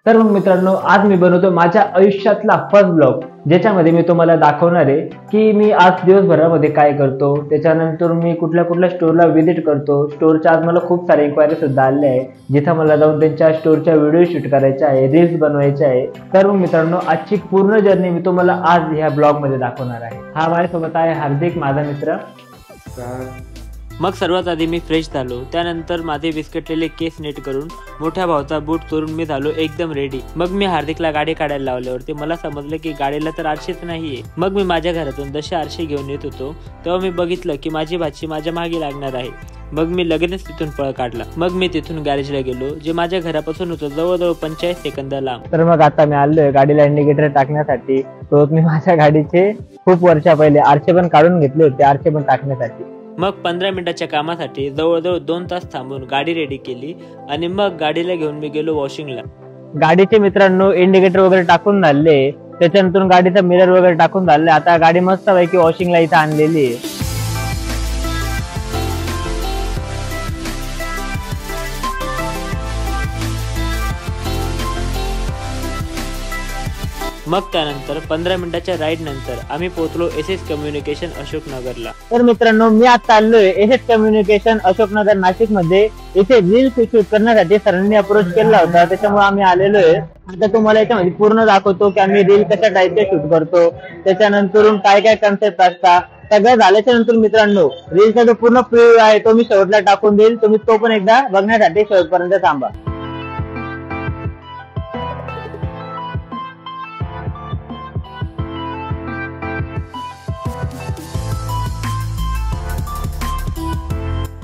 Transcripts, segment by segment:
तर मग मित्रांनो, आज मी बनवतो माझ्या आयुष्यातला फर्स्ट ब्लॉग, ज्याच्यामध्ये मी तुम्हाला दाखवणार आहे की मी आज दिवसभरामध्ये काय करतो, त्याच्यानंतर मी कुठल्या कुठल्या स्टोरला व्हिजिट करतो. स्टोरच्या आज मला खूप सारे इन्क्वायरी सुद्धा आले आहे, जिथं मला जाऊन त्यांच्या स्टोरच्या व्हिडिओ शूट करायचे आहे, रील्स बनवायचे आहे. तर मग मित्रांनो, आजची पूर्ण जर्नी मी तुम्हाला आज ह्या ब्लॉगमध्ये दाखवणार आहे. हा माझ्यासोबत आहे हार्दिक, माझा मित्र. मग सर्वात आधी मी फ्रेश झालो. त्यानंतर माझे विस्कटलेले केस नेट करून मोठ्या भावाचा बूट चोरून मी झालो एकदम रेडी. मग मी हार्दिकला गाडी काढायला लावल्यावरती मला समजलं की गाडीला तर आरशेच नाहीये. मग मी माझ्या घरातून जसे आरशे घेऊन येत होतो तेव्हा मी बघितलं की माझी भाची माझ्या मागे लागणार आहे. मग मी लगेच तिथून पळ काढला. मग मी तिथून गॅरेजला गेलो, जे माझ्या घरापासून होतं जवळजवळ 45 सेकंद लांब. तर मग आता मी आलोय गाडीला इंडिकेटर टाकण्यासाठी. तो मी माझ्या गाडीचे खूप वर्षा पहिले आरशे पण काढून घेतले होते, आरशे पण टाकण्यासाठी. मग 15 मिनिटाच्या कामासाठी जवळजवळ 2 तास थांबून गाडी रेडी केली आणि मग गाडीला घेऊन मी गेलो वॉशिंगला. गाडीचे मित्रांनो इंडिकेटर वगैरे टाकून झाले, त्याच्यानंतर गाडीचा मिरर वगैरे टाकून झाले. आता गाडी मस्त पैकी वॉशिंगला इथं आणलेली आहे. मग त्यानंतर 15 मिनिटाच्या राईड नंतर आम्ही पोहोचलो एसएस कम्युनिकेशन अशोकनगरला. तर मित्रांनो, मी आता आलोय एसएस कम्युनिकेशन अशोकनगर नाशिक मध्ये. इथे रील्स शूट करण्यासाठी सरांनी अप्रोच केला होता, त्याच्यामुळे आम्ही आलेलो आहे. आता तुम्हाला याच्यामध्ये पूर्ण दाखवतो की आम्ही रील कशा टाईपचे शूट करतो, त्याच्यानंतर काय काय कन्सेप्ट असतात. सगळं झाल्याच्या नंतर मित्रांनो, रीलचा जो पूर्ण प्रिव्ह्यू आहे तो मी शेवटला टाकून देईल. तुम्ही तो पण एकदा बघण्यासाठी शेवटपर्यंत थांबा.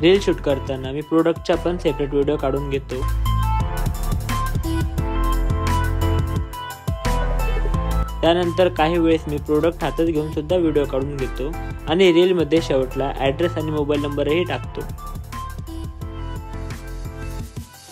रील शूट करताना मी प्रोडक्टचा पण सेपरेट व्हिडिओ काढून घेतो. त्यानंतर काही वेळेस मी प्रोडक्ट हातात घेऊन सुद्धा व्हिडिओ काढून घेतो आणि रील मध्ये शेवटला ऍड्रेस आणि मोबाईल नंबरही टाकतो.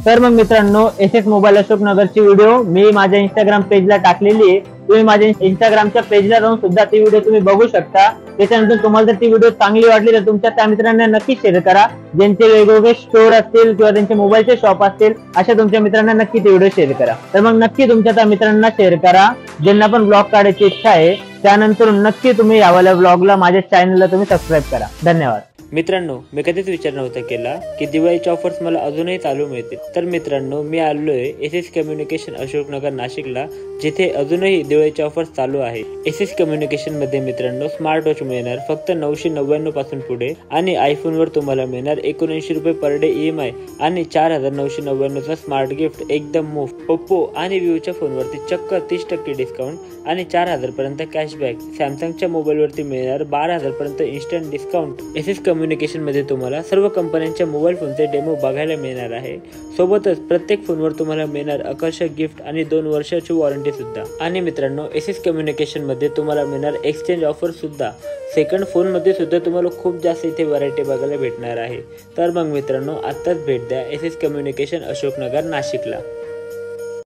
तर मग मित्रांनो, एसएस मोबाईल अशोकनगरची व्हिडिओ मी माझ्या इंस्टाग्राम पेजला टाकलेली आहे. तुम्ही माझ्या इंस्टाग्रामच्या पेजला जाऊन सुद्धा ती व्हिडिओ तुम्ही बघू शकता. त्याच्यानंतर तुम्हाला जर ती व्हिडिओ चांगली वाटली तर तुमच्या त्या मित्रांना नक्की शेअर करा. ज्यांचे वेगवेगळे स्टोर असतील किंवा त्यांचे मोबाईलचे शॉप असतील, अशा तुमच्या मित्रांना नक्की ती व्हिडिओ शेअर करा. तर मग नक्की तुमच्या त्या मित्रांना शेअर करा ज्यांना पण ब्लॉग काढायची इच्छा आहे. त्यानंतर नक्की तुम्ही यावाल्या ब्लॉगला, माझ्या चॅनलला तुम्ही सबस्क्राईब करा. धन्यवाद. मित्रांनो, मी कधीच विचार नव्हता केला की दिवाळीच्या ऑफर्स मला अजूनही चालू मिळतील. तर मित्रांनो, मी आलोय एसएस कम्युनिकेशन अशोकनगर नाशिकला, जिथे अजूनही दिवाळीच्या ऑफर्स चालू आहे. एसएस कम्युनिकेशन मध्ये मित्रांनो स्मार्ट वॉच मिळणार फक्त 999 पासून पुढे, आणि आयफोन वर तुम्हाला मिळणार 79 रुपये पर डे EMI आणि 4999 चा स्मार्ट गिफ्ट एकदम मुफ्त. ओप्पो आणि विवोच्या फोनवरती चक्क 30% डिस्काउंट आणि 4000 पर्यंत कॅशबॅक. सॅमसंगच्या मोबाईल वरती मिळणार 12000 पर्यंत इन्स्टंट डिस्काउंट. एसएस कम्युनिकेशन मध्ये तुम्हाला सर्व कंपन्यांच्या मोबाईल फोनचे डेमो बघायला मिळणार आहे. सोबतच प्रत्येक फोनवर तुम्हाला मिळणार आकर्षक गिफ्ट आणि 2 वर्षाची वॉरंटी सुद्धा. आणि मित्रांनो, एसएस कम्युनिकेशन मध्ये तुम्हाला मिळणार एक्सचेंज ऑफर सुद्धा. सेकंड फोन मध्ये सुद्धा तुम्हाला खूप जास्त इथे व्हरायटी बघायला भेटणार आहे. तर मग मित्रांनो, आत्ताच भेट द्या एसएस कम्युनिकेशन अशोकनगर नाशिकला.